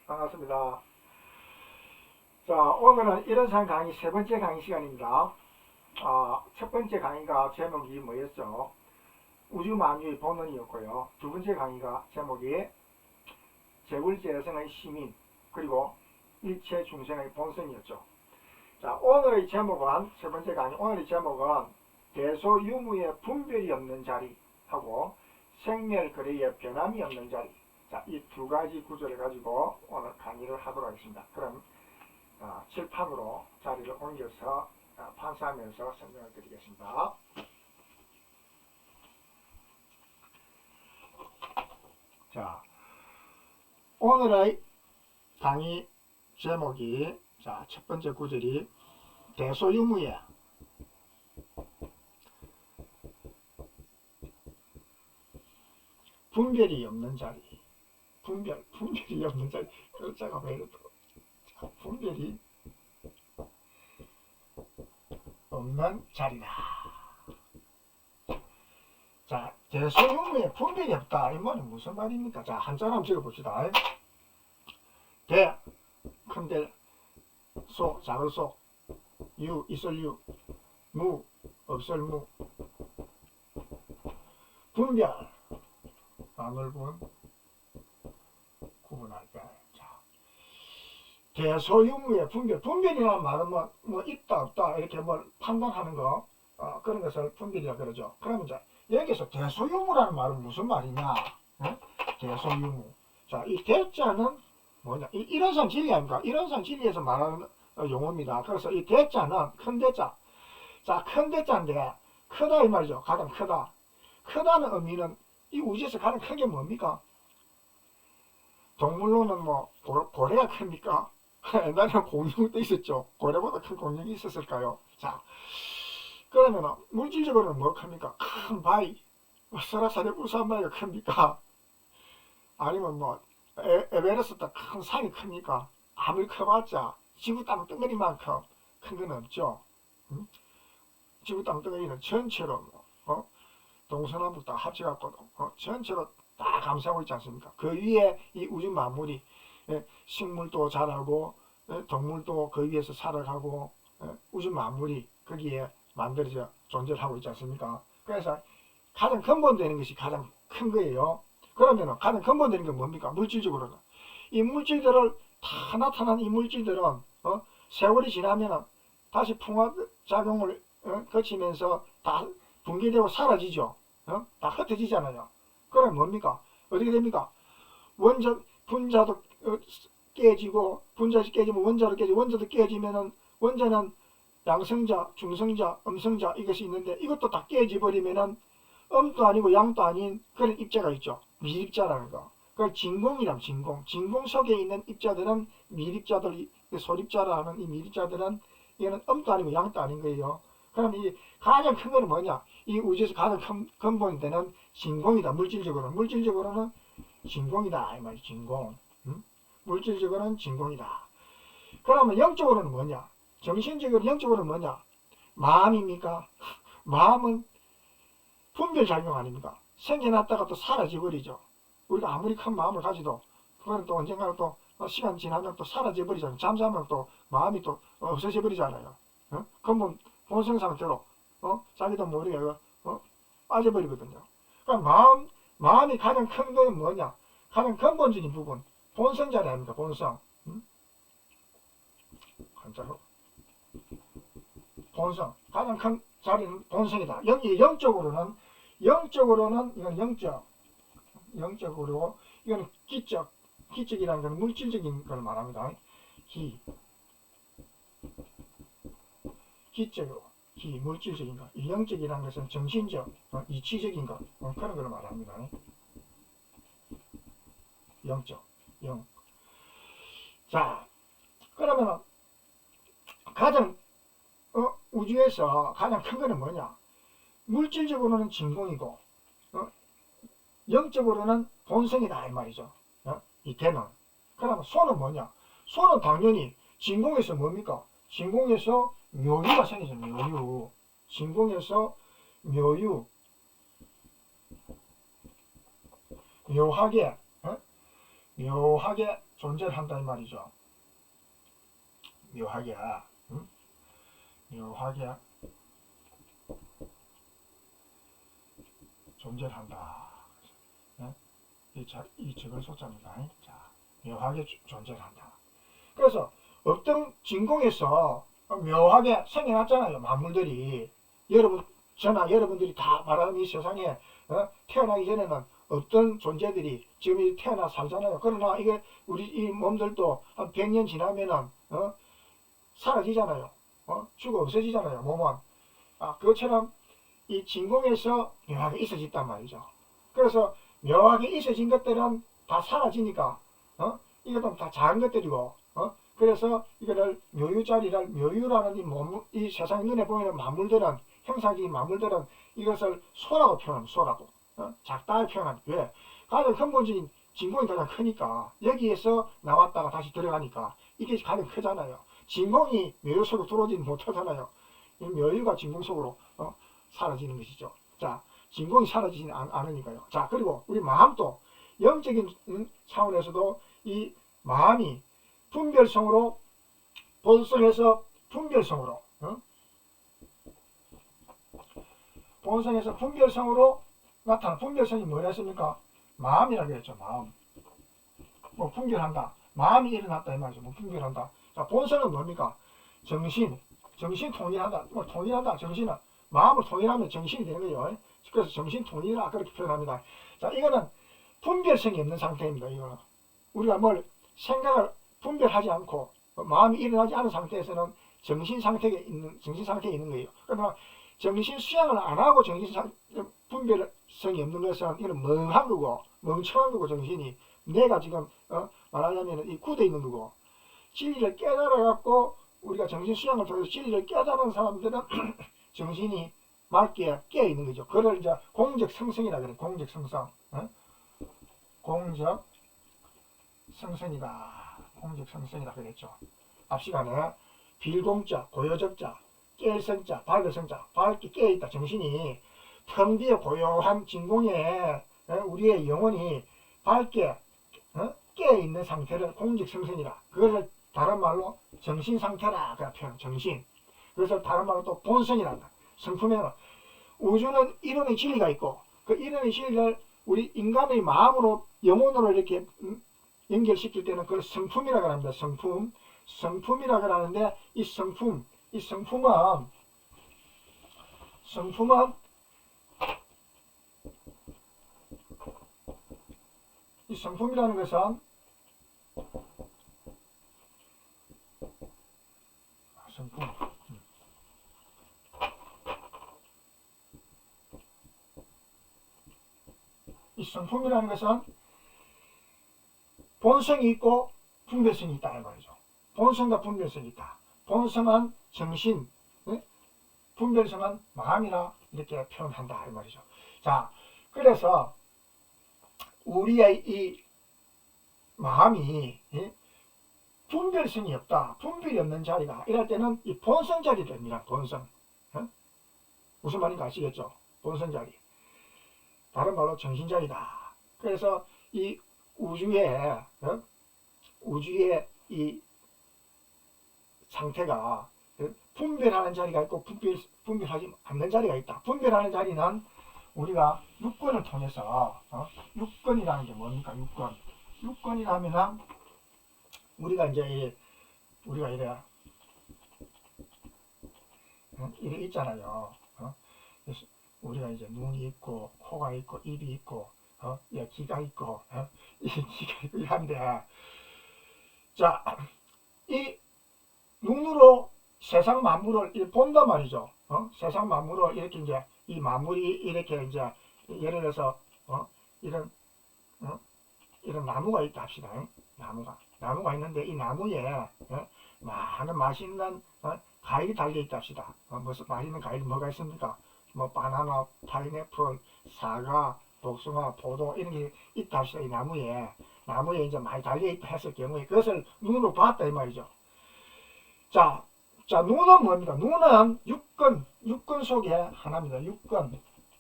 반갑습니다. 자, 오늘은 이론상 강의 세 번째 강의 시간입니다. 첫 번째 강의가 제목이 뭐였죠? 우주 만유의 본원이었고요. 두 번째 강의가 제목이 재굴재생의 시민, 그리고 일체 중생의 본성이었죠. 자, 오늘의 제목은, 세 번째 강의, 오늘의 제목은 대소유무의 분별이 없는 자리하고 생멸거래의 변함이 없는 자리. 자, 이 두 가지 구조를 가지고 오늘 강의를 하도록 하겠습니다. 그럼 칠판으로 자리를 옮겨서 판사하면서 설명을 드리겠습니다. 자, 오늘의 강의 제목이, 자, 첫 번째 구절이 대소유무의 분별이 없는 자리. 분별이 없는 자리. 글자가 왜 이렇게, 자, 분별이 없는 자리다. 자, 대소유무에 분별이 없다. 이 말은 무슨 말입니까? 자, 한자로 한번 적어봅시다. 대, 큰대, 소, 작을 소, 유, 있을 유, 무, 없을 무. 분별, 나눌 분, 구분할 때. 자, 대소유무의 분별. 분별이라는 말은 뭐 있다, 없다, 이렇게 뭘 판단하는 거, 그런 것을 분별이라 그러죠. 그러면 이제, 여기서 대소유무라는 말은 무슨 말이냐? 응? 대소유무. 자, 이 대자는 뭐냐? 이 일원상 진리 아닙니까? 일원상 진리에서 말하는 용어입니다. 그래서 이 대자는 큰 대자. 자, 큰 대자인데, 크다 이 말이죠. 가장 크다. 크다는 의미는 이 우주에서 가장 큰 게 뭡니까? 동물로는 뭐 고래가 큽니까? 옛날에는 공룡도 있었죠. 고래보다 큰 공룡이 있었을까요? 자, 그러면 물질적으로는 뭐 큽니까? 큰 바위, 설화산의 우산바위가 큽니까? 아니면 뭐 에베레스트 큰 산이 큽니까? 아무리 커봤자 지구 땅덩어리만큼 큰 건 없죠. 응? 지구 땅덩어리는 전체로 동서남북 다 합쳐갖고도 전체로 다 감싸고 있지 않습니까? 그 위에 이 우주 만물이 식물도 자라고 동물도 그 위에서 살아가고 우주 만물이 거기에 만들어져 존재를 하고 있지 않습니까? 그래서 가장 근본되는 것이 가장 큰 거예요. 그러면 가장 근본되는 건 뭡니까? 물질적으로는 이 물질들을 다 나타난 이 물질들은 세월이 지나면 다시 풍화작용을 거치면서 다 붕괴되고 사라지죠. 다 흩어지잖아요. 그럼 뭡니까? 어떻게 됩니까? 분자도 깨지고, 분자도 깨지면 원자도 깨지고, 원자도 깨지면은 원자는 양성자, 중성자, 음성자 이것이 있는데 이것도 다 깨져버리면은 음도 아니고 양도 아닌 그런 입자가 있죠. 미입자라는 거. 그걸 진공이란 진공. 진공 속에 있는 입자들은 미입자들, 소립자라는 이 미입자들은 이거는 음도 아니고 양도 아닌 거예요. 그럼 이 가장 큰 거는 뭐냐? 이 우주에서 가장 큰 근본이 되는 진공이다. 물질적으로는 진공이다. 이 말이 진공. 물질적으로는 진공이다. 그러면 영적으로는 뭐냐? 정신적으로, 영적으로는 뭐냐? 마음입니까? 마음은 분별작용 아닙니까? 생겨났다가 또 사라져버리죠. 우리가 아무리 큰 마음을 가지도 그거는 또 언젠가 또 시간 지나면 또 사라져버리잖아요. 잠자면 또 마음이 또 없어져버리잖아요. 근본 본성 상태로 자기도 모르게 빠져버리거든요. 그러니까 마음이 가장 큰 건 뭐냐? 가장 근본적인 부분, 본성자리 아닙니까? 본성. 한자로 본성. 가장 큰 자리는 본성이다. 여기 영적으로는 이건 영적으로 이거는 기적이라는 건 물질적인 걸 말합니다. 기적으로, 물질적인 것. 이 영적이라는 것은 정신적, 이치적인 것, 그런 걸 말합니다. 영적, 영. 자, 그러면 가장 우주에서 가장 큰 거는 뭐냐? 물질적으로는 진공이고 영적으로는 본성이다 이 말이죠. 이 개는. 그러면 소는 뭐냐? 소는 당연히 진공에서 뭡니까? 진공에서 묘유가 생기죠. 묘유. 진공에서 묘하게 묘하게 존재를 한다 이 말이죠. 묘하게, 응? 묘하게 존재를 한다. 네? 이 적을 소자입니다. 자, 묘하게 존재를 한다. 그래서 어떤 진공에서 묘하게 생겨났잖아요. 만물들이. 여러분들이 다 말하는 이 세상에 태어나기 전에는 어떤 존재들이 지금 태어나 살잖아요. 그러나 이게 우리 이 몸들도 한 100년 지나면은 사라지잖아요. 죽어 없어지잖아요. 몸은. 그것처럼 이 진공에서 묘하게 있어졌단 말이죠. 그래서 묘하게 있어진 것들은 다 사라지니까 이것도 다 작은 것들이고 그래서 이거를 묘유라는 이 세상 눈에 보이는 만물들은 형상적인 만물들은 이것을 소라고 표현합니다. 소라고 작다고 표현합니다. 왜? 가장 근본적인 진공이 가장 크니까 여기에서 나왔다가 다시 들어가니까 이게 가장 크잖아요. 진공이 묘유 속으로 들어오지 못하잖아요. 이 묘유가 진공 속으로 사라지는 것이죠. 자, 진공이 사라지지 않으니까요. 자, 그리고 우리 마음도 영적인 차원에서도 이 마음이 분별성으로 본성에서 분별성으로 본성에서 분별성으로 나타나. 분별성이 뭐라 했습니까? 마음이라고 했죠. 마음. 뭐 분별한다. 마음이 일어났다 이 말이죠. 뭐 분별한다. 자, 본성은 뭡니까? 정신 통일한다. 뭐 통일한다. 정신은 마음을 통일하면 정신이 되는 거예요. 그래서 정신 통일이라 그렇게 표현합니다. 자, 이거는 분별성이 없는 상태입니다. 이거는 우리가 뭘 생각을 분별하지 않고 마음이 일어나지 않은 상태에서는 정신 상태에 있는 거예요. 그러나 정신 수양을 안 하고 분별성이 없는 것은 이건 멍한 거고 멍청한 거고 정신이 내가 지금 말하자면 이 굳어 있는 거고 진리를 깨달아 갖고 우리가 정신 수양을 통해서 진리를 깨달은 사람들은 정신이 맑게 깨어 있는 거죠. 그걸 이제 공적 성성이라 그래. 공적 성성. 공적 성성이다. 공적 성성이라 그랬죠. 앞 시간에 빌공자, 고요적자, 깰 성자, 밝을 성자, 밝게 깨어 있다. 정신이 텅 비어 고요한 진공에 우리의 영혼이 밝게 깨어 있는 상태를 공적 성성이라. 그것을 다른 말로 정신 상태라 그 표현. 정신. 그래서 다른 말로 또 본성이란다. 성품에는 우주는 이론의 진리가 있고 그 이론의 진리를 우리 인간의 마음으로 영혼으로 이렇게 연결시킬 때는 그걸 성품이라고 합니다. 성품이라고 하는데 이 성품은 이 성품이라는 것은 성품 이 성품이라는 것은 본성이 있고 분별성이 있다 이 말이죠. 본성과 분별성이 있다. 본성은 정신, 분별성은 마음이라 이렇게 표현한다 이 말이죠. 자, 그래서 우리의 이 마음이 분별성이 없다, 분별이 없는 자리가 이럴 때는 이 본성 자리 됩니다. 본성. 무슨 말인가 아시겠죠? 본성 자리. 다른 말로 정신 자리다. 그래서 이 우주의 이 상태가 분별하는 자리가 있고 분별하지 않는 자리가 있다. 분별하는 자리는 우리가 육권을 통해서 육권이라는 게 뭡니까? 육권이라면은 우리가 이래 있잖아요. 그래서 우리가 이제 눈이 있고 코가 있고 입이 있고 귀가 있고 이 귀가 있고 한데 자, 이 눈으로 세상 만물을 본단 말이죠. 세상 만물을 이렇게 이제 이 만물이 이렇게 이제 예를 들어서 이런 나무가 있다 합시다. 나무가 있는데 이 나무에 많은 맛있는 과일이 달려 있다 합시다. 무슨 맛있는 과일이 뭐가 있습니까? 뭐 바나나, 파인애플, 사과, 복숭아, 포도 이런 게 있다 합시다. 이 나무에 이제 많이 달려 있다 했을 경우에 그것을 눈으로 봤다 이 말이죠. 자, 눈은 뭡니까? 눈은 육권 속에 하나입니다.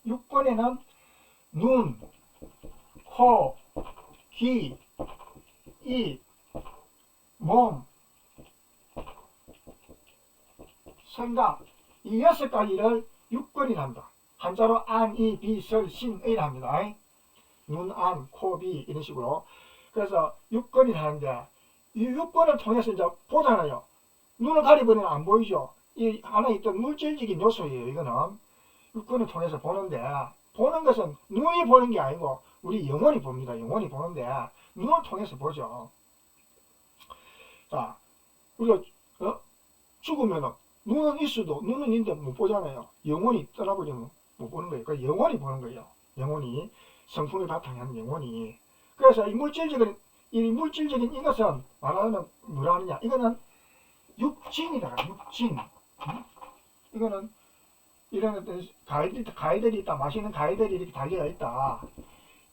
육권에는 눈, 코, 귀, 이, 몸, 생각, 이 6가지를 육근이란다. 한자로 안, 이, 비, 설, 신, 의라 합니다. 눈, 안, 코, 비 이런 식으로. 그래서 육근이 하는데 이 육근을 통해서 이제 보잖아요. 눈을 가리버리면 안 보이죠. 이 안에 있던 물질적인 요소예요. 이거는 육근을 통해서 보는데, 보는 것은 눈이 보는 게 아니고 우리 영혼이 봅니다. 영혼이 보는데 눈을 통해서 보죠. 자, 우리가 죽으면은 눈은 있어도 눈은 있는데 못 보잖아요. 영혼이 떠나버리면 못 보는 거예요. 그 영혼이 보는 거예요. 영혼이, 성품을 바탕에 하는 영혼이. 그래서 이 물질적인 이것은 말하면 뭐라 하느냐, 이거는 육진이다. 육진. 이거는 이런 어떤 가위들이 있다. 맛있는 가위들이 이렇게 달려 있다.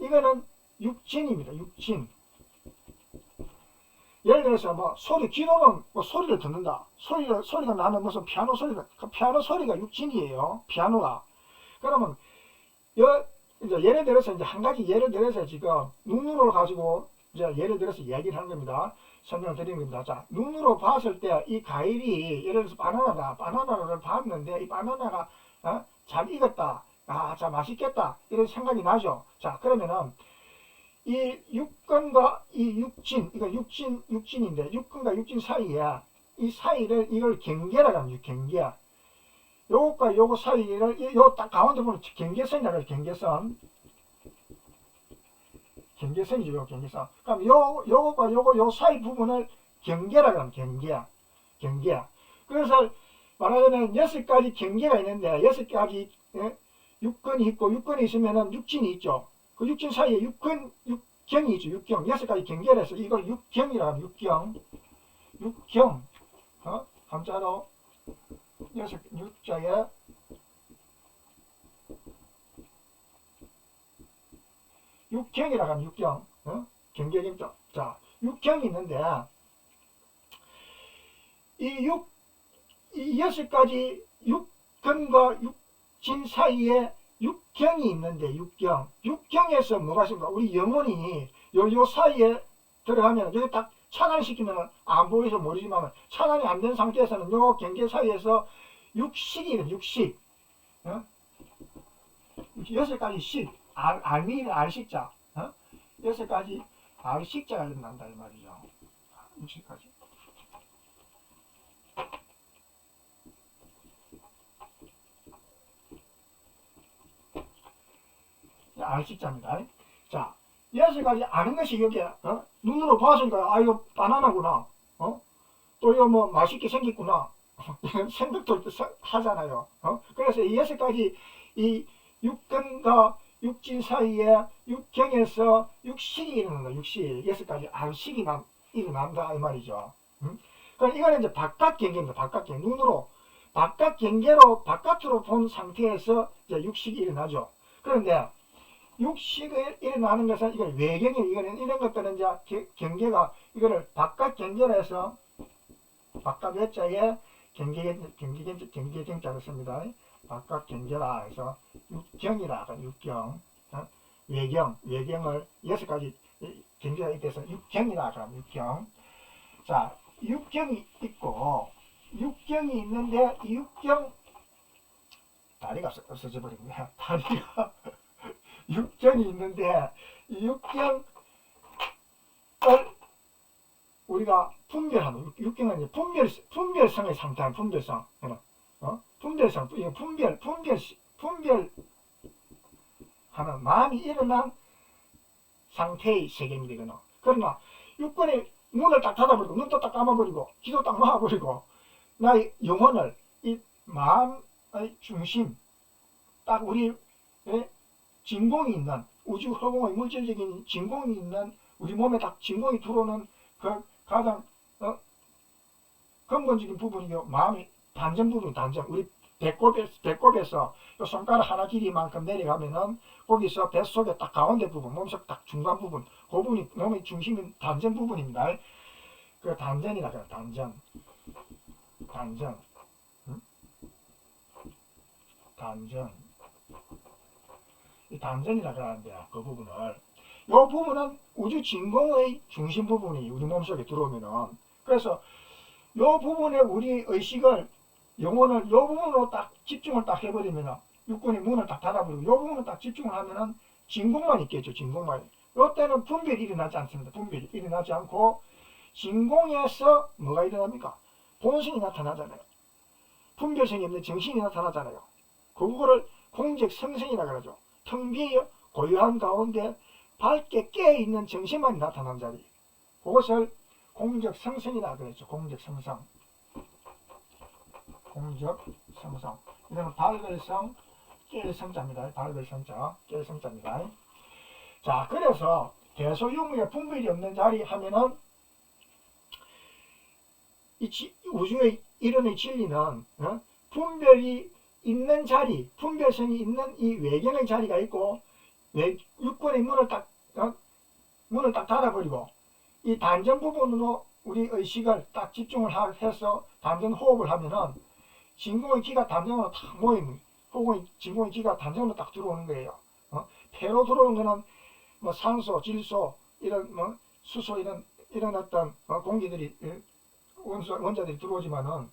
이거는 육진입니다. 육진. 예를 들어서 뭐 기도는 뭐 소리를 듣는다. 소리가 나는 무슨 피아노 소리가, 그 피아노 소리가 육진이에요. 피아노가. 그러면 이제 예를 들어서 이제 한 가지 예를 들어서 지금 눈으로 가지고 이제 예를 들어서 이야기를 하는 겁니다. 설명을 드리는 겁니다. 자, 눈으로 봤을 때 이 과일이 예를 들어서 바나나를 봤는데 이 바나나가 잘 익었다. 아, 자, 맛있겠다. 이런 생각이 나죠. 자, 그러면은 이 육근과 이 육진, 이거 육진인데 육근과 육진 사이에 이 사이를 이걸 경계라고 합니다. 경계. 요것과 요거 사이를 요 딱 가운데 보면 경계선이라고 해요. 경계선이죠. 요 경계선. 그럼 요것과 요 사이 부분을 경계라고 합니다. 경계. 그래서 말하자면 6가지 경계가 있는데 6가지 육근이 있고 육근이 있으면은 육진이 있죠. 그 육진 사이에 육경이 있죠. 육경. 6가지 경계를 해서 이걸 육경이라고 합니다. 육경. 한자로 육자에 육경이라고 하면 육경. 경계경자. 자, 육경이 있는데 이 6가지 육근과 육진 사이에 육경이 있는데 육경에서 뭐가 있습니까? 우리 영혼이 요 사이에 들어가면 여기 딱 차단시키면 안 보여서 모르지만 차단이 안 된 상태에서는 요 경계 사이에서 육식이거든. 육식. 6가지 식. 알미는 알식자. 6가지 알식자가 난다 이 말이죠. 60가지. 알식자입니다. 자, 6가지 아는 것이 여기에 눈으로 봤으니까 이거 바나나구나. 또 이거 뭐 맛있게 생겼구나. 생각도 하잖아요. 그래서 이 6가지 이 육근과 육진 사이에 육경에서 육식이 일어난다. 육식. 6가지 알식이 일어난다 이 말이죠. 그럼 이거는 이제 바깥 경계입니다. 바깥 경계. 눈으로 바깥 경계로 바깥으로 본 상태에서 이제 육식이 일어나죠. 그런데 육식이 일어나는 것은 이걸 외경이에요. 이거는 이런 것들은 이제 경계가 이거를 바깥 경계로 해서 바깥 외자에 경계경자를 씁니다. 바깥 경계라 해서 육경이라 하죠. 육경. 외경을 6가지 경계가 있대서 육경이라 하죠. 육경. 자, 육경이 있고 육경이 있는데 이 육경 다리가 없어져 버린 거야. 다리가 육경이 있는데 이 육경을 우리가 분별하는 육경은 이제 분별성의 상태, 분별성. 분별성, 이거 분별하는 마음이 일어난 상태의 세계입니다. 이거는. 그러나 육근이 문을 딱 닫아버리고 눈도 딱 감아버리고 귀도 딱 막아버리고 나의 영혼을 이 마음의 중심, 딱 우리 진공이 있는 우주 허공의 물질적인 진공이 있는 우리 몸에 딱 진공이 들어오는 그 가장 근본적인 부분이요. 마음이 단전 부분, 단전. 우리 배꼽에서 손가락 하나 길이만큼 내려가면은 거기서 뱃속에 딱 가운데 부분, 몸속 딱 중간 부분, 그 부분이 몸의 중심인 단전 부분입니다. 그 단전이라 그래요. 단전. 단전. 이 단전이라 그러는데 그 부분을 요 부분은 우주 진공의 중심 부분이 우리 몸속에 들어오면은, 그래서 요 부분에 우리 의식을, 영혼을 요 부분으로 딱 집중을 딱 해버리면은, 육군의 문을 딱 닫아버리고 요 부분을 딱 집중을 하면은 진공만 있겠죠. 진공만. 요때는 분별이 일어나지 않습니다. 분별이 일어나지 않고 진공에서 뭐가 일어납니까? 본성이 나타나잖아요. 분별성이 없는 정신이 나타나잖아요. 그거를 공적성성이라 그러죠. 텅 비어 고요한 가운데 밝게 깨어있는 정신만이 나타난 자리, 그것을 공적성성이라 그랬죠. 공적성성. 공적성성. 이거는 밝을 성, 깰 성자입니다. 밝을 성자, 깰 성자입니다. 자, 그래서 대소유무에 분별이 없는 자리 하면은 우주의 이론의 진리는 분별이 있는 자리, 분별성이 있는 이 외경의 자리가 있고, 육군의 문을 딱 닫아버리고 이 단전 부분으로 우리 의식을 딱 집중을 해서 단전 호흡을 하면은 진공의 기가 단전으로 딱 모이는, 혹은 진공의 기가 단전으로 딱 들어오는 거예요. 폐로 들어오는 거는 뭐 산소, 질소, 이런 뭐 수소, 이런 어떤 공기들이, 원자들이 들어오지만은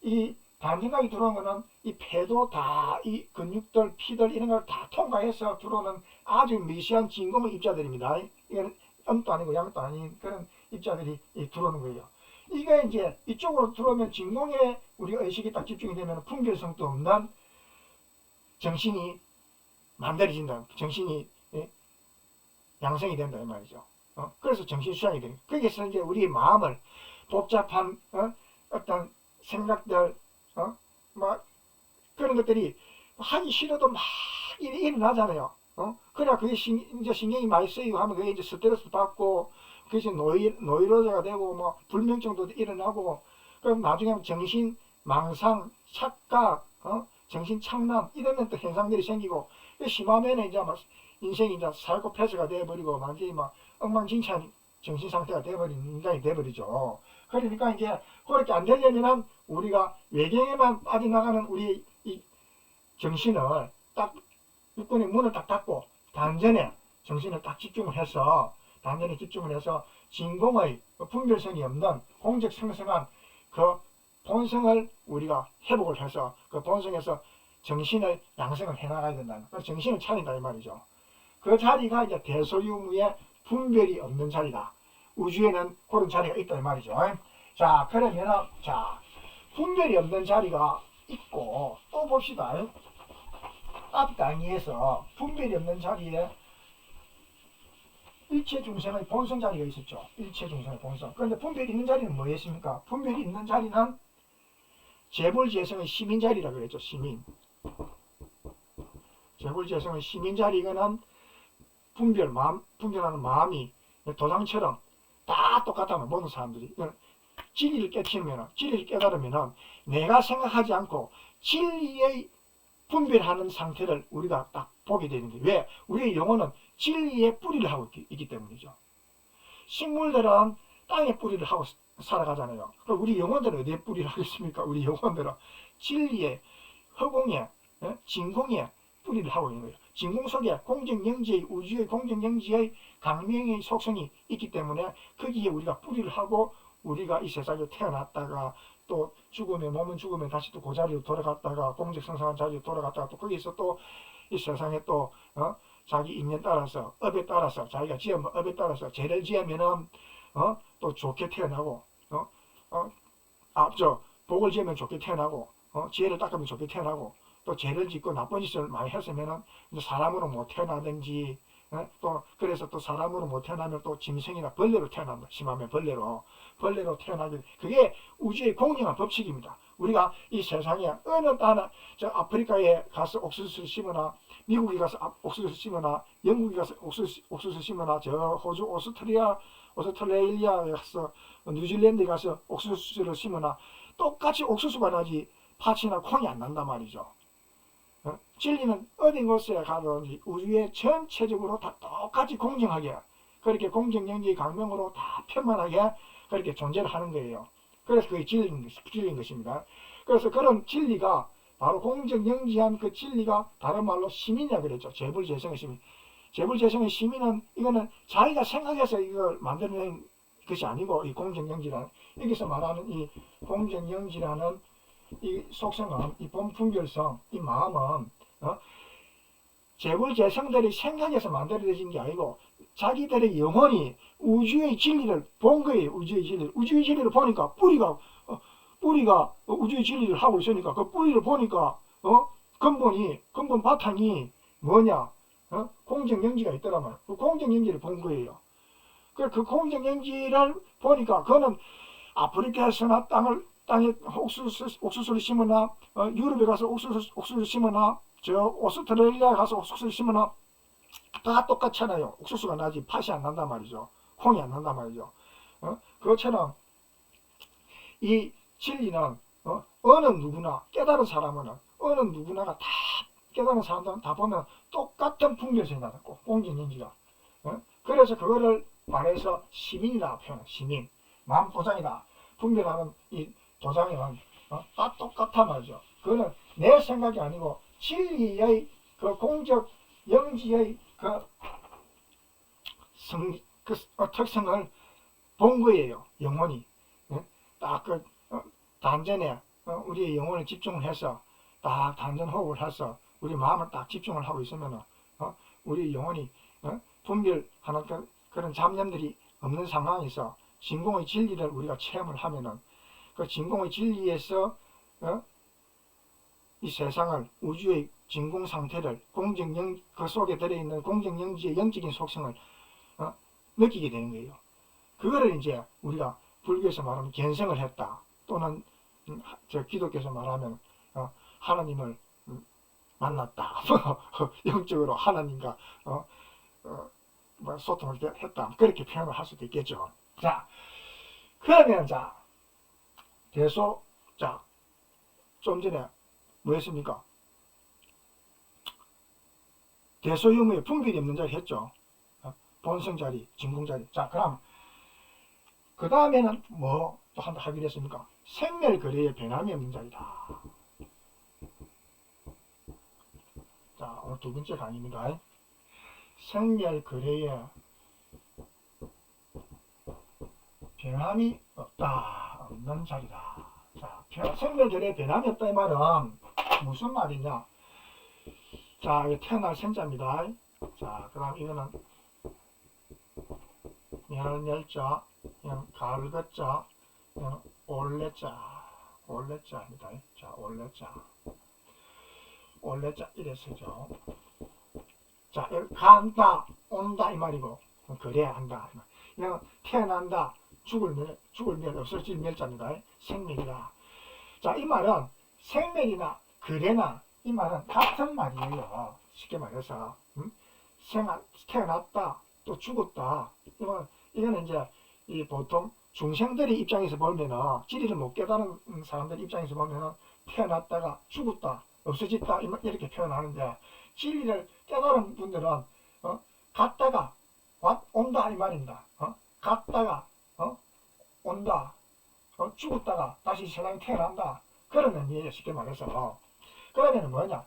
이 단전각이 들어온 거는 이 폐도 다 이 근육들, 피들 이런 걸 다 통과해서 들어오는 아주 미세한 진공의 입자들입니다. 이건 음도 아니고 양도 아닌 그런 입자들이 들어오는 거예요. 이게 이제 이쪽으로 들어오면 진공에 우리 의식이 딱 집중이 되면 분별성도 없는 정신이 만들어진다. 정신이 양성이 된다 이 말이죠. 그래서 정신 수양이 됩니다. 거기서 이제 우리 마음을 복잡한 어떤 생각들, 막 그런 것들이 하기 싫어도 막 일어나잖아요. 그래야 그게 이제 신경이 많이 쓰이고 하면 그게 이제 스트레스 받고, 그것이 노이로제가 되고, 뭐 불면증도 일어나고, 그럼 나중에 정신 망상, 착각, 정신 착란 이런 또 현상들이 생기고, 심하면 이제 막 인생이 이제 사이코패스가 되어버리고 완전히 막 엉망진창 정신 상태가 되어버린 인간이 되어버리죠. 그러니까 이제 그렇게 안 되려면 우리가 외경에만 빠져나가는 우리 이 정신을 딱 육군의 문을 딱 닫고 단전에 정신을 딱 집중을 해서, 단전에 집중을 해서 진공의 분별성이 없는 공적성성한 그 본성을 우리가 회복을 해서 그 본성에서 정신을 양성을 해나가야 된다는, 그 정신을 차린다 이 말이죠. 그 자리가 이제 대소유무의 분별이 없는 자리다. 우주에는 그런 자리가 있다 이 말이죠. 자, 그러면 자, 분별이 없는 자리가 있고, 또 봅시다. 앞 강의에서 분별이 없는 자리에 일체 중생의 본성 자리가 있었죠. 일체 중생의 본성. 그런데 분별이 있는 자리는 뭐였습니까? 분별이 있는 자리는 재불재성의 시민 자리라 그랬죠. 시민. 재불재성의 시민 자리, 이거는 분별하는 마음이 도장처럼 다 똑같다면 모든 사람들이 진리를 깨달으면 내가 생각하지 않고 진리의 분별하는 상태를 우리가 딱 보게 되는 게, 왜? 우리의 영혼은 진리의 뿌리를 하고 있기 때문이죠. 식물들은 땅에 뿌리를 하고 살아가잖아요. 그럼 우리 영혼들은 어디에 뿌리를 하겠습니까? 우리 영혼들은 진리의, 허공에, 진공에 뿌리를 하고 있는 거예요. 진공 속에 공정영지의, 우주의 공정영지의 강명의 속성이 있기 때문에 거기에 우리가 뿌리를 하고, 우리가 이 세상에 태어났다가 또 죽으면, 몸은 죽으면 다시 또 그 자리로 돌아갔다가, 공적성성한 자리로 돌아갔다가 또 거기서 또 이 세상에 또 자기 인연 따라서, 업에 따라서, 자기가 지은 업에 따라서 죄를 지으면은 또 좋게 태어나고, 복을 지으면 좋게 태어나고, 지혜를 닦으면 좋게 태어나고, 또 죄를 짓고 나쁜 짓을 많이 했으면은 사람으로 못 태어나든지, 또 그래서 또 사람으로 못 태어나면 또 짐승이나 벌레로 태어난다. 심하면 벌레로 태어나게, 그게 우주의 공정한 법칙입니다. 우리가 이 세상에 어느 나라, 저 아프리카에 가서 옥수수를 심으나, 미국에 가서 옥수수를 심으나, 영국에 가서 옥수수 심으나, 저 호주 오스트레일리아에 가서, 뉴질랜드에 가서 옥수수를 심으나 똑같이 옥수수가 나지 팥이나 콩이 안 난단 말이죠. 진리는 어디 곳에 가든지 우주에 전체적으로 다 똑같이 공정하게, 그렇게 공정영지의 강명으로 다 편만하게 그렇게 존재를 하는 거예요. 그래서 그게 진리인 것입니다. 그래서 그런 진리가 바로 공정영지한 그 진리가 다른 말로 시민이라 그랬죠. 재불재성의 시민. 재불재성의 시민은 이거는 자기가 생각해서 이걸 만들어낸 것이 아니고, 이 공정영지라는, 여기서 말하는 이 공정영지라는 이 속성은, 이 본분별성, 이 마음은 재불재성들이 생각해서 만들어진 게 아니고 자기들의 영혼이 우주의 진리를 본 거예요. 우주의 진리를 보니까 뿌리가 우주의 진리를 하고 있으니까 그 뿌리를 보니까 근본 바탕이 뭐냐? 공정영지가 있더란 말이에요. 그 공정영지를 본 거예요. 그 공정영지를 보니까 그거는 아프리카에서나 땅에 옥수수를 심으나 유럽에 가서 옥수수를 심으나 저 오스트레일리아에 가서 옥수수를 심으나 다 똑같잖아요. 옥수수가 나지 팥이 안 난단 말이죠. 콩이 안 난단 말이죠. 그것처럼 이 진리는 어느 누구나 깨달은 사람은 어느 누구나가 다 깨달은 사람들은 다 보면 똑같은 분별성이 나타났고 공정영지가 그래서 그거를 말해서 시민이라 표현해. 시민 마음 도장이다. 분별하는 이 도장에는 다 똑같단 말이죠. 그거는 내 생각이 아니고 진리의 그 공적 영지의 그 특성을 본 거예요. 영혼이 딱 그 단전에 우리의 영혼을 집중을 해서 딱 단전 호흡을 해서 우리 마음을 딱 집중을 하고 있으면 우리 영혼이 분별하는 그런 잡념들이 없는 상황에서 진공의 진리를 우리가 체험을 하면은 그 진공의 진리에서 이 세상을 우주의 진공 상태를 그 속에 들어있는 공정영지의 영적인 속성을 느끼게 되는 거예요. 그거를 이제 우리가 불교에서 말하면 견성을 했다. 또는 저 기독교에서 말하면 하나님을 만났다. 영적으로 하나님과 소통을 했다. 그렇게 표현을 할 수도 있겠죠. 자, 그러면 좀 전에 뭐 했습니까? 대소유무의 분별이 없는 자리 했죠. 본성자리, 진공자리. 자, 그럼 그 다음에는 뭐 또 한다 하기로 했습니까? 생멸거래의 변함이 없는 자리다. 자, 오늘 두 번째 강의입니다. 생멸거래의 변함이 없는 자리다. 자, 생멸거래의 변함이 없다 이 말은 무슨 말이냐? 자, 태어날 생자입니다. 자, 그 다음 이거는 멸자, 이건 가을것자, 이건 올레자입니다. 자, 올레자 이래 쓰죠. 자, 간다, 온다 이 말이고 거래한다. 이건 태어난다, 죽을 멸, 없어질 멸자입니다. 생멸이다. 자, 이 말은 생멸이나 거래나 이 말은 같은 말이에요. 쉽게 말해서 태어났다, 또 죽었다. 이거는 이제 이 보통 중생들의 입장에서 보면은 진리를 못 깨달은 사람들 입장에서 보면은 태어났다가 죽었다, 없어졌다 이렇게 표현하는데 진리를 깨달은 분들은 갔다가 온다 이 말입니다. 갔다가 온다, 죽었다가 다시 세상에 태어난다 그런 의미예요. 쉽게 말해서. 그러면 뭐냐?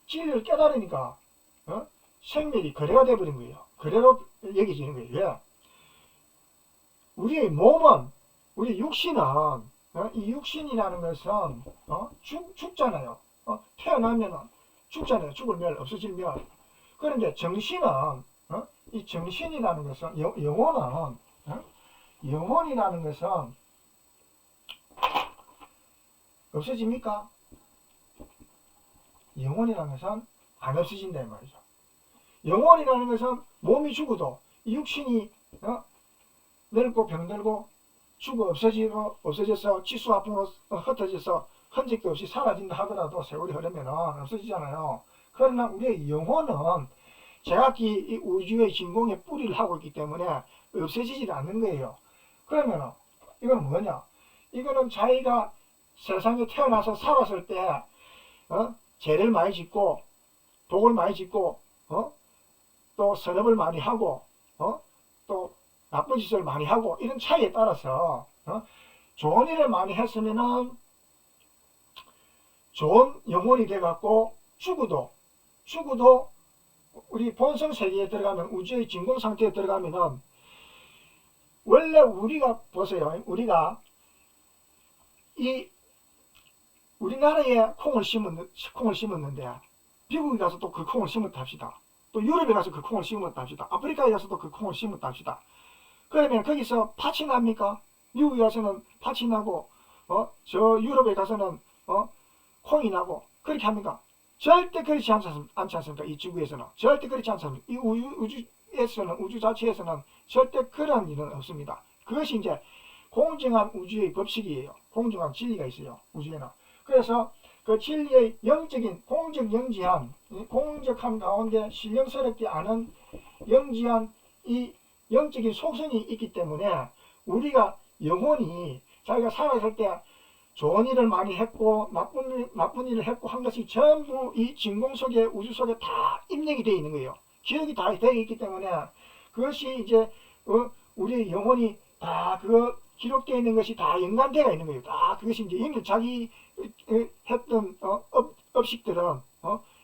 진리를 깨달으니까 생멸이 거래가 되어버린 거예요. 거래로 여겨지는 거예요. 왜? 우리의 몸은, 우리 육신은, 이 육신이라는 것은 죽잖아요. 태어나면은 죽잖아요. 죽을 멸, 없어질 멸. 그런데 정신은, 이 정신이라는 것은, 영혼이라는 것은 없어집니까? 영혼이라는 것은 안 없어진다 이 말이죠. 영혼이라는 것은 몸이 죽어도 이 육신이 늙고 병들고 죽어 없어져서 치수 아픔으로 흩어져서 흔적도 없이 사라진다 하더라도 세월이 흐르면 없어지잖아요. 그러나 우리의 영혼은 제각기 이 우주의 진공에 뿌리를 하고 있기 때문에 없어지지 않는 거예요. 그러면 이건 뭐냐? 이거는 자기가 세상에 태어나서 살았을 때 죄를 많이 짓고 복을 많이 짓고 또 선업을 많이 하고 또 나쁜 짓을 많이 하고 이런 차이에 따라서 좋은 일을 많이 했으면은 좋은 영혼이 돼갖고 죽어도 우리 본성 세계에 들어가면, 우주의 진공 상태에 들어가면은 원래 우리가 보세요. 우리가 이 우리나라에 콩을 심었는데 미국에 가서 또 그 콩을 심었다 합시다. 또 유럽에 가서 그 콩을 심었다 합시다. 아프리카에 가서 또 그 콩을 심었다 합시다. 그러면 거기서 팥이 납니까? 미국에 가서는 팥이 나고 저 유럽에 가서는 콩이 나고 그렇게 합니까? 절대 그렇지 않지 않습니까? 이 지구에서는 절대 그렇지 않습니다. 이 우주에서는, 우주 자체에서는 절대 그런 일은 없습니다. 그것이 이제 공정한 우주의 법칙이에요. 공정한 진리가 있어요, 우주에는. 그래서 그 진리의 영적인 공정영지한, 공적함 가운데 신령스럽지 않은 영지한 이 영적인 속성이 있기 때문에 우리가 영혼이 자기가 살았을 때 좋은 일을 많이 했고 나쁜 일을 했고 한 것이 전부 이 진공 속에, 우주 속에 다 입력이 되어 있는 거예요. 기억이 다 되어 있기 때문에 그것이 이제 우리의 영혼이 다 그거 기록되어 있는 것이 다 연관되어 있는 거예요. 다 그것이 이제 이미 자기 했던 업식들은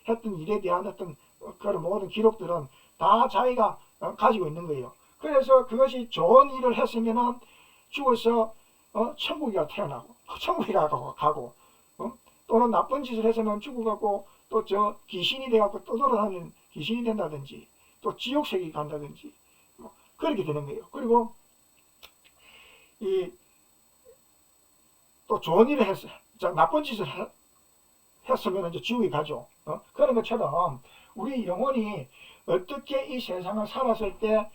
했던 일에 대한 어떤 그런 모든 기록들은 다 자기가 가지고 있는 거예요. 그래서 그것이 좋은 일을 했으면은 죽어서 천국에 태어나고 천국에 가고 또는 나쁜 짓을 해서는 죽어가고 또 저 귀신이 돼갖고 또 돌아다니는 귀신이 된다든지 또 지옥세계 간다든지 그렇게 되는 거예요. 그리고 또 좋은 일을 했어요. 나쁜 짓을 했으면 이제 지옥에 가죠. 그런 것처럼 우리 영혼이 어떻게 이 세상을 살았을 때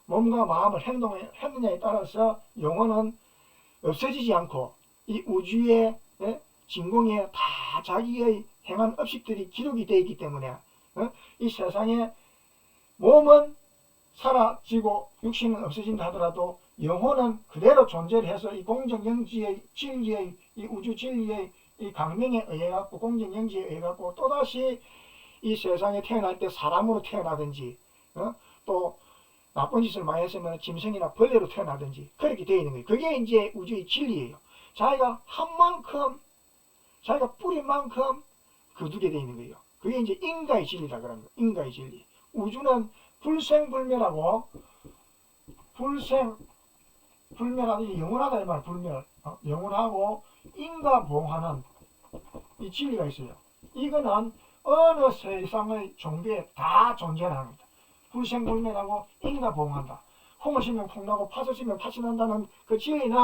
몸과 마음을 행동했느냐에 따라서 영혼은 없어지지 않고 이 우주의 진공에 다 자기의 행한 업식들이 기록이 되어 있기 때문에 이 세상에 몸은 사라지고 육신은 없어진다 하더라도 영혼은 그대로 존재를 해서 이 공정영지의 진리의, 이 우주 진리의 이 강명에 의해 갖고, 공정영지에 의해 갖고 또다시 이 세상에 태어날 때 사람으로 태어나든지 또 나쁜 짓을 많이 했으면 짐승이나 벌레로 태어나든지 그렇게 되어 있는 거예요. 그게 이제 우주의 진리예요. 자기가 한 만큼, 자기가 뿌린 만큼 거두게 되어 있는 거예요. 그게 이제 인가의 진리라 그러는 거예요. 인가의 진리. 우주는 불생불멸하고, 불멸하는, 영원하다 이 말, 불멸. 영원하고 인가봉하는 이 진리가 있어요. 이거는 어느 세상의 종교에 다 존재합니다. 불생불멸하고 인가봉한다. 콩을 심으면 콩 나고 팥을 심으면 팥이 난다는 그 진리는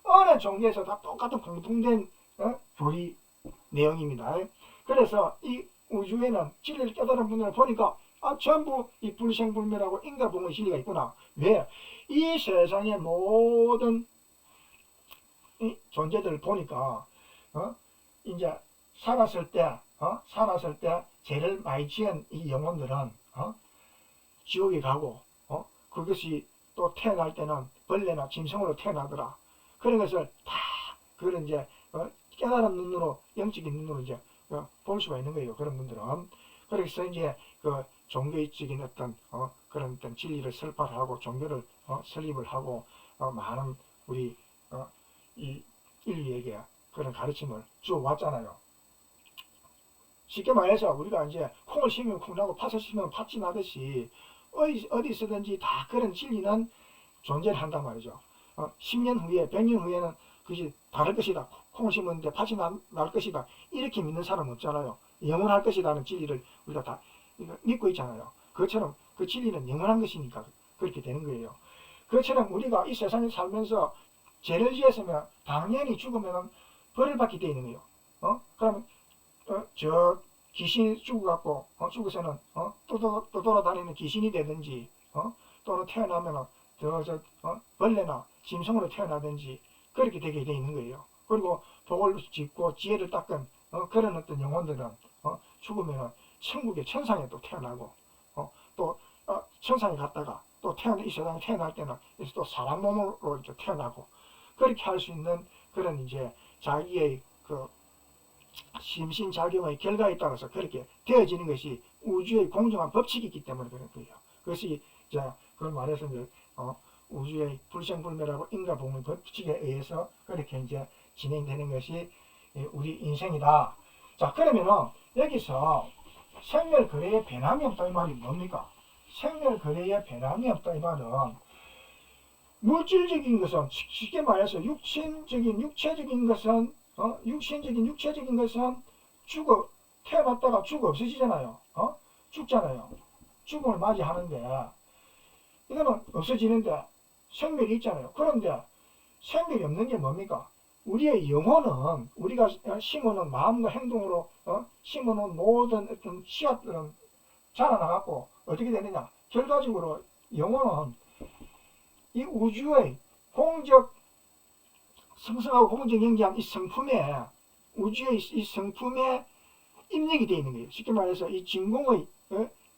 어느 종교에서 다 똑같은 공통된 교리 내용입니다. 그래서 이 우주에는 진리를 깨달은 분들을 보니까 전부 이 불생불멸하고 인가봉의 진리가 있구나. 왜? 이 세상의 모든 이 존재들을 보니까 이제 살았을 때 죄를 많이 지은 이 영혼들은 지옥에 가고 그것이 또 태어날 때는 벌레나 짐승으로 태어나더라. 그런 것을 다 그런 이제 깨달은 눈으로, 영적인 눈으로 이제 볼 수가 있는 거예요. 그런 분들은. 그래서 이제 그 종교적인 어떤 그런 어떤 진리를 설파하고 종교를 설립을 하고 많은 우리 이 인류에게 그런 가르침을 주어왔잖아요. 쉽게 말해서 우리가 이제 콩을 심으면 콩 나고 팥을 심으면 팥이 나듯이 어디서든지 다 그런 진리는 존재를 한단 말이죠. 10년 후에, 100년 후에는 그것이 다를 것이다. 콩을 심었는데 팥이 날 것이다. 이렇게 믿는 사람은 없잖아요. 영원할 것이라는 진리를 우리가 다 믿고 있잖아요. 그것처럼 그 진리는 영원한 것이니까 그렇게 되는 거예요. 그것처럼 우리가 이 세상에 살면서 죄를 지었으면 당연히 죽으면 벌을 받게 되어 있는 거예요. 그러면 저 귀신이 죽어갖고 죽어서는 또 돌아다니는 귀신이 되든지 또는 태어나면 벌레나 짐승으로 태어나든지 그렇게 되게 되어 있는 거예요. 그리고 복을 짓고 지혜를 닦은 그런 어떤 영혼들은 죽으면 천국의 천상에 또 태어나고 또 천상에 갔다가 또 이 세상에 태어날 때는 또 사람 몸으로 이제 태어나고 그렇게 할 수 있는 그런 이제 자기의 그 심신작용의 결과에 따라서 그렇게 되어지는 것이 우주의 공정한 법칙이기 때문에 그런 거예요. 그것이 그걸 말해서 이제 우주의 불생불멸하고 인과봉의 법칙에 의해서 그렇게 이제 진행되는 것이 우리 인생이다. 자, 그러면은 여기서 생멸거래에 변함이 없다 이 말이 뭡니까? 생멸거래에 변함이 없다 이 말은 물질적인 것은 쉽게 말해서 육체적인 것은 육체적인 것은 태어났다가 죽어 없어지잖아요. 죽잖아요. 죽음을 맞이하는데 이거는 없어지는데 생멸이 있잖아요. 그런데 생멸이 없는 게 뭡니까? 우리의 영혼은 우리가 심어놓은 마음과 행동으로 심어놓은 모든 어떤 씨앗들은 자라나갖고 어떻게 되느냐? 결과적으로 영혼은 이 우주의 공적 성성하고 공적영지한 이 성품에 우주의 이 성품에 입력이 되어 있는 거예요. 쉽게 말해서 이 진공의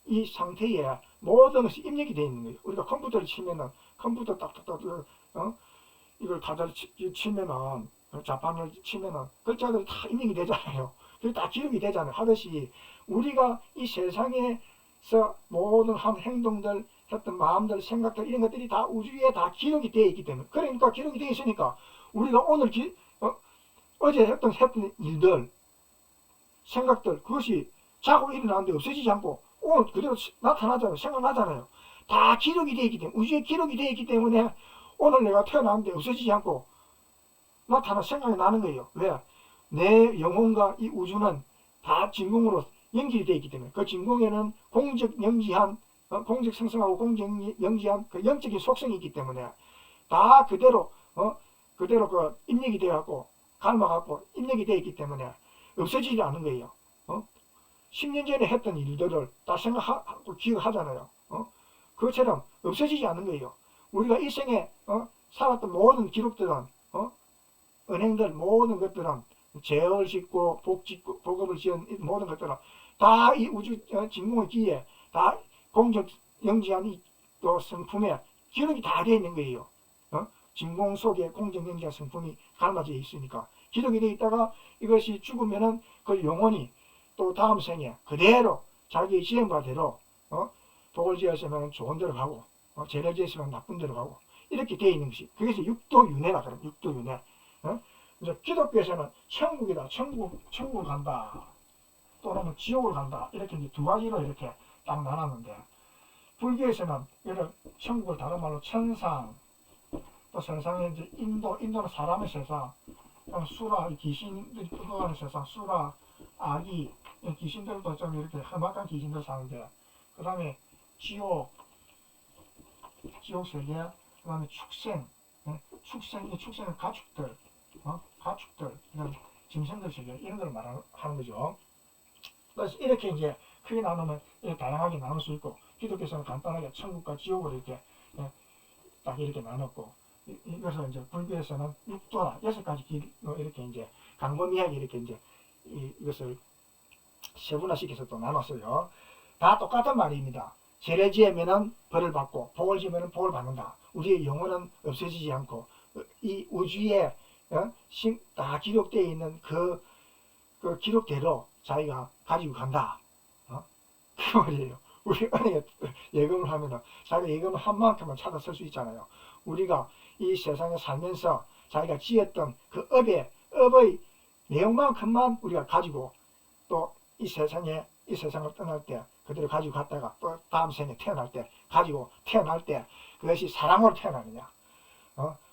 이 상태에 모든 것이 입력이 되어 있는 거예요. 우리가 컴퓨터를 치면은 컴퓨터 딱딱딱 이걸 다들 치면은 자판을 치면은 글자들이 다 입력이 되잖아요. 그게 다 기록이 되잖아요. 하듯이 우리가 이 세상에서 모든 한 행동들, 했던 마음들, 생각들 이런 것들이 다 우주에 다 기록이 되어 있기 때문에 그러니까 기록이 되어 있으니까 우리가 오늘 어제 했던 일들, 생각들 그것이 자고 일어나는데 없어지지 않고 오늘 그대로 나타나잖아요. 생각나잖아요. 다 기록이 되어 있기 때문에 우주에 기록이 되어 있기 때문에 오늘 내가 태어났는데 없어지지 않고 나타나 생각이 나는 거예요. 왜? 내 영혼과 이 우주는 다 진공으로 연결이 되어 있기 때문에 그 진공에는 공적 영지한 공적 성성하고 공적 영지한 그 영적인 속성이 있기 때문에 다 그대로 그대로 그 입력이 되어갖고 닮아갖고 입력이 되어 있기 때문에 없어지지 않는 거예요. 10년 전에 했던 일들을 다 생각하고 기억하잖아요. 그것처럼 없어지지 않는 거예요. 우리가 이 생에 살았던 모든 기록들은 은행들 모든 것들은 죄를 짓고 복업을 지은 모든 것들은 다 이 우주 진공의 기에 다 공적 영지한 이 또 성품에 기록이 다 되어 있는 거예요. 진공 속에 공적 영지한 성품이 갈라져 있으니까 기록이 되어 있다가 이것이 죽으면은 그 영혼이 또 다음 생에 그대로 자기의 지행바대로 복을 지었으면 좋은 데로 가고 죄를 지었으면 나쁜 데로 가고 이렇게 되어 있는 것이 그래서 육도윤회라 그래요. 육도윤회. 이제 기독교에서는 천국이다. 천국을 간다. 또는 지옥을 간다. 이렇게 이제 두 가지로 이렇게 딱 나눴는데 불교에서는 이런 천국을 다른 말로 천상, 또 세상에 이제 인도는 사람의 세상, 수라 귀신들이 뜯어가는 세상, 수라 아기 귀신들도 좀 이렇게 험악한 귀신들 사는데 그 다음에 지옥 세계, 그 다음에 축생은 가축들, 그다음 짐승들 세계 이런 걸 말하는 거죠. 그래서 이렇게 이제 크게 나누면 다양하게 나눌 수 있고 기독교에서는 간단하게 천국과 지옥을 이렇게 딱 이렇게 나눴고 이것을 이제 불교에서는 육도나 6가지 길로 이렇게 이제 광범위하게 이렇게 이제 이것을 세분화시켜서 또 나눴어요. 다 똑같은 말입니다. 죄를 지으면은 벌을 받고 복을 지으면은 복을 받는다. 우리의 영혼은 없어지지 않고 이 우주에 다 기록되어 있는 그 기록대로 자기가 가지고 간다. 그 말이에요. 우리 은행에 예금을 하면은 자기가 예금을 한 만큼만 찾아 쓸 수 있잖아요. 우리가 이 세상에 살면서 자기가 지었던 그 업의 내용만큼만 우리가 가지고 또 이 세상을 떠날 때 그대로 가지고 갔다가 또 다음 생에 태어날 때 가지고 태어날 때 그것이 사람으로 태어나느냐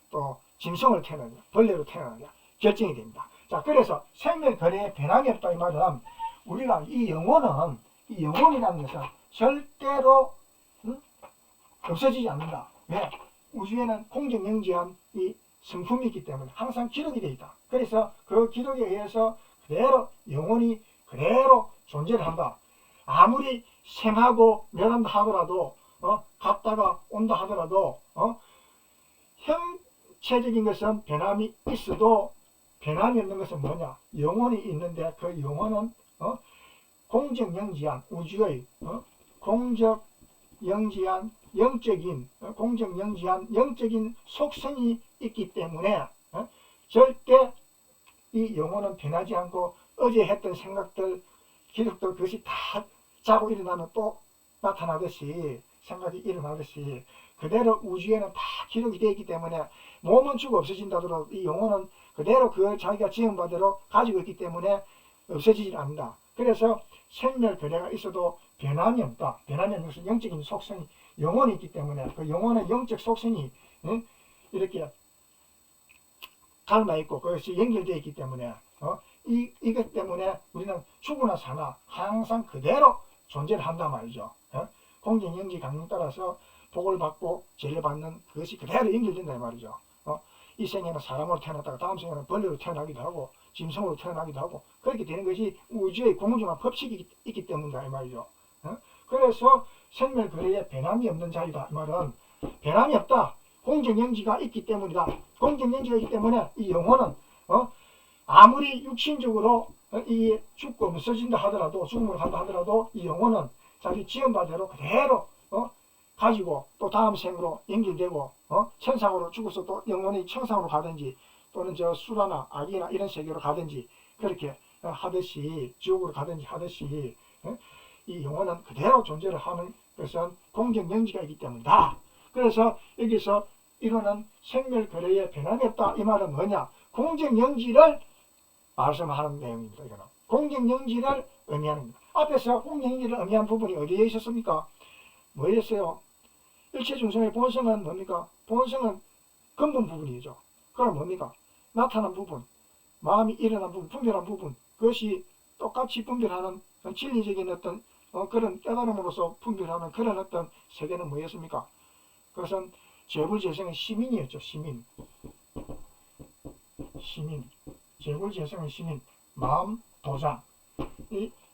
또 짐승으로 태어나느냐 벌레로 태어나느냐 결정이 됩니다. 자, 그래서 생명거래에 변함이 없다 이 말은 우리가 이 영혼이라는 것은 절대로 없어지지 않는다. 왜? 우주에는 공정영지한 이 성품이 있기 때문에 항상 기록이 되어 있다. 그래서 그 기록에 의해서 그대로 영혼이 그대로 존재를 한다. 아무리 생하고 멸한다 하더라도 갔다가 온다 하더라도 형체적인 것은 변함이 있어도 변함이 없는 것은 뭐냐? 영혼이 있는데 그 영혼은 공정영지한 우주의 공정영지한 영적인 속성이 있기 때문에 절대 이 영혼은 변하지 않고 어제 했던 생각들, 기록들 그것이 다 자고 일어나면 또 나타나듯이 생각이 일어나듯이 그대로 우주에는 다 기록이 되어 있기 때문에 몸은 죽어 없어진다 하더라도 이 영혼은 그대로 그 자기가 지은 바대로 가지고 있기 때문에 없어지지 않는다. 그래서 생멸거래가 있어도 변함이 없다. 변함이 없는 것은 영적인 속성이 영혼이 있기 때문에 그 영혼의 영적 속성이 이렇게 닮아 있고 그것이 연결되어 있기 때문에 이것 때문에 우리는 죽으나 사나 항상 그대로 존재를 한단 말이죠. 공정영지 강령 따라서 복을 받고 죄를 받는 그것이 그대로 연결된다 이 말이죠. 이 생에는 사람으로 태어났다가 다음 생에는 벌레로 태어나기도 하고 짐승으로 태어나기도 하고 그렇게 되는 것이 우주의 공정한 법칙이 있기 때문이다 이 말이죠. 그래서 생멸거래에 변함이 없는 자리다 이 말은 변함이 없다. 공정영지가 있기 때문이다. 공정영지가 있기 때문에 이 영혼은 아무리 육신적으로 이 죽고 없어진다 하더라도 죽음으로 간다 하더라도 이 영혼은 자기 지연바대로 그대로 가지고 또 다음 생으로 연결되고 천상으로 죽어서 또 영혼이 천상으로 가든지 또는 저 수라나 악이나 이런 세계로 가든지 그렇게 하듯이 지옥으로 가든지 하듯이 이 영혼은 그대로 존재를 하는 것은 공정영지가 있기 때문이다. 그래서 여기서 이루는 생멸거래에 변함이 없다 이 말은 뭐냐? 공정영지를 말씀하는 내용입니다. 이거는 공정영지를 의미하는 겁니다. 앞에서 공정영지를 의미한 부분이 어디에 있었습니까? 뭐였어요? 일체중생의 본성은 뭡니까? 본성은 근본 부분이죠. 그럼 뭡니까? 나타난 부분, 마음이 일어난 부분, 분별한 부분, 그것이 똑같이 분별하는 진리적인 어떤 그런 깨달음으로서 분별하는 그런 어떤 세계는 뭐였습니까? 그것은 재불재성의 시민이었죠. 시민. 재불재성의 시민. 마음, 도장.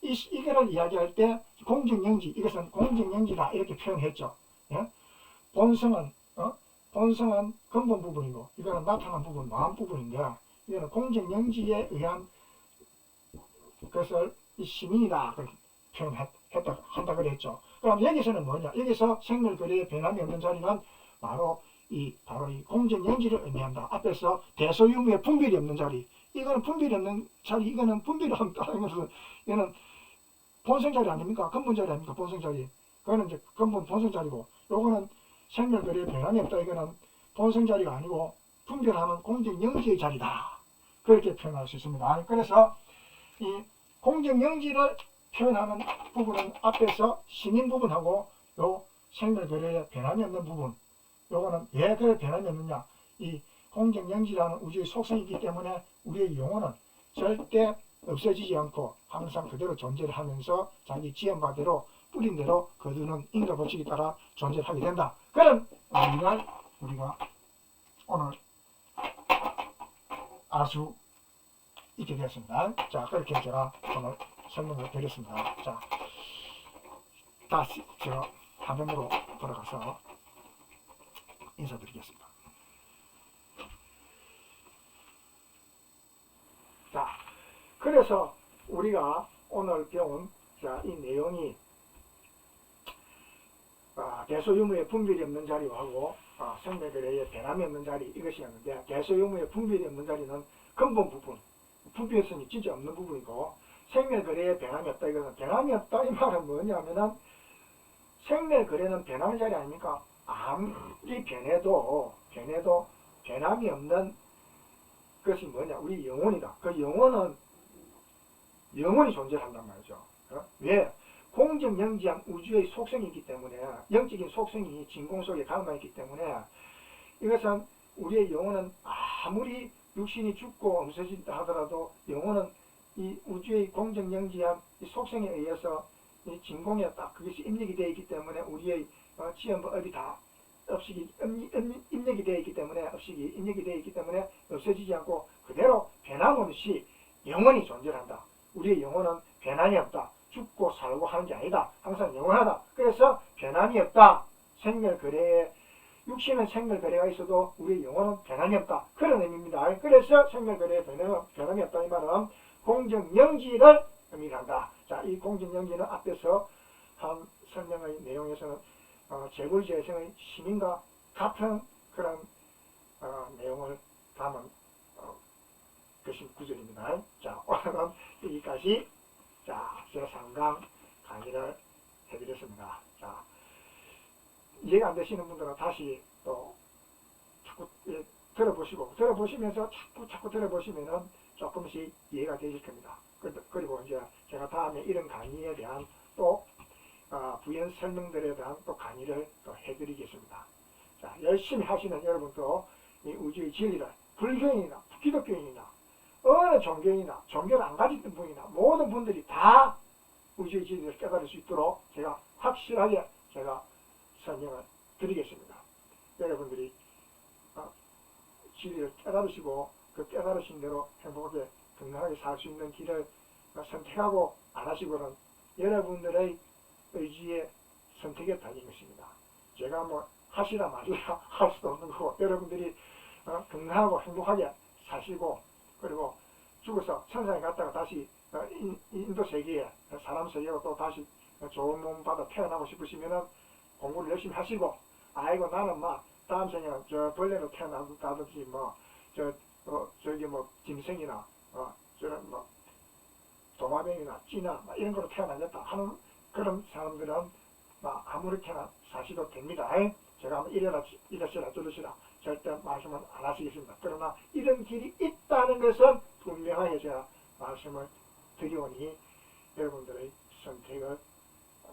이거를 이야기할 때 공정영지, 이것은 공정영지다 이렇게 표현했죠. 예? 본성은 근본 부분이고 이거는 나타난 부분, 마음 부분인데 이거는 공정영지에 의한 것을 이 시민이다 그렇게 한다 그랬죠. 그럼 여기서는 뭐냐? 여기서 생멸거래에 변함이 없는 자리는 바로 이 공정영지를 의미한다. 앞에서 대소유무의 분별이 없는 자리. 이거는 분별이 없는 자리. 이거는 분별이 없다는 것은 이거는 본성 자리 아닙니까? 근본 자리 아닙니까? 본성 자리. 그거는 이제 근본 본성 자리고, 요거는 생멸거래에 변함이 없다. 이거는 본성 자리가 아니고 분별하는 공정영지의 자리다. 그렇게 표현할 수 있습니다. 그래서 이 공정영지를 표현하는 부분은 앞에서 신인 부분하고 요 생멸거래에 변함이 없는 부분, 요거는 왜 그래 변함이 없느냐? 이 공정영지라는 우주의 속성이기 때문에 우리의 영혼은 절대 없어지지 않고 항상 그대로 존재를 하면서 자기 지연바대로 뿌린 대로 거두는 인과 법칙에 따라 존재를 하게 된다. 그런 의미를 우리가 오늘 알 수 있게 되었습니다. 자, 그렇게 제가 오늘 설명을 드렸습니다. 자, 다시 저 화면으로 돌아가서 인사드리겠습니다. 자, 그래서 우리가 오늘 배운 이 내용이 대소유무의 분별이 없는 자리하고 생멸거래의 변함이 없는 자리 이것이었는데, 대소유무의 분별이 없는 자리는 근본 부분, 분별성이 진짜 없는 부분이고, 생멸거래의 변함이 없다 이것은 변함이 없다 이 말은 뭐냐면은 생멸거래는 변하는 자리 아닙니까? 아무리 변해도 변함이 없는 것이 뭐냐? 우리 영혼이다. 그 영혼은 영원히 존재한단 말이죠. 왜? 공정영지한 우주의 속성이기 때문에, 영적인 속성이 진공 속에 감아 있기 때문에, 이것은 우리의 영혼은 아무리 육신이 죽고 없어진다 하더라도 영혼은 이 우주의 공정영지한 이 속성에 의해서 이 진공에 딱 그것이 입력이 되어 있기 때문에 우리의 지연법이 다 입력이 되어 있기 때문에 입력이 되어 있기 때문에 없어지지 않고 그대로 변함없이 영원히 존재한다. 우리의 영혼은 변함이 없다. 죽고 살고 하는 게 아니다. 항상 영원하다. 그래서 변함이 없다. 생멸거래에 육신은 생멸거래가 있어도 우리의 영혼은 변함이 없다. 그런 의미입니다. 그래서 생멸거래에 변함이 없다. 이 말은 공정영지를 의미한다. 자, 이 공정영지는 앞에서 한 설명의 내용에서는 재불재성의 시민과 같은 그런 내용을 담은 것인 구절입니다. 자, 오늘은 여기까지 제3강 강의를 해드렸습니다. 자, 이해가 안 되시는 분들은 다시 또 자꾸 들어보시면서 자꾸 들어보시면은 조금씩 이해가 되실 겁니다. 그리고 이제 제가 다음에 이런 강의에 대한 또 부연 설명들에 대한 또 강의를 또 해드리겠습니다. 자, 열심히 하시는 여러분도 이 우주의 진리를 불교인이나 기독교인이나 어느 종교인이나 종교를 안 가지던 분이나 모든 분들이 다 우주의 진리를 깨달을 수 있도록 제가 확실하게 제가 설명을 드리겠습니다. 여러분들이 진리를 깨달으시고 그 깨달으신 대로 행복하게 건강하게 살 수 있는 길을 선택하고 안 하시고는 여러분들의 의지의 선택에 달린 것입니다. 제가 뭐 하시라 말라 할 수도 없는 거고 여러분들이 건강하고 행복하게 사시고 그리고 죽어서 천상에 갔다가 다시 인도 세계에 사람 세계로 또 다시 좋은 몸 받아 태어나고 싶으시면은 공부를 열심히 하시고 아이고 나는 막 다음 생에는 저 벌레로 태어나든지 뭐 저기 뭐 짐승이나 저런 뭐 도마뱀이나 쥐나 이런 거로 태어나겠다 하는 그런 사람들은 아무렇게나 사시도 됩니다. 제가 한번 이러시라 저러시라 절대 말씀은 안 하시겠습니다. 그러나 이런 길이 있다는 것은 분명하게 제가 말씀을 드리오니 여러분들의 선택을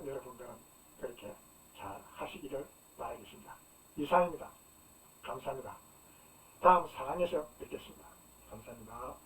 여러분들은 그렇게 잘 하시기를 바라겠습니다. 이상입니다. 감사합니다. 다음 상황에서 뵙겠습니다. 감사합니다.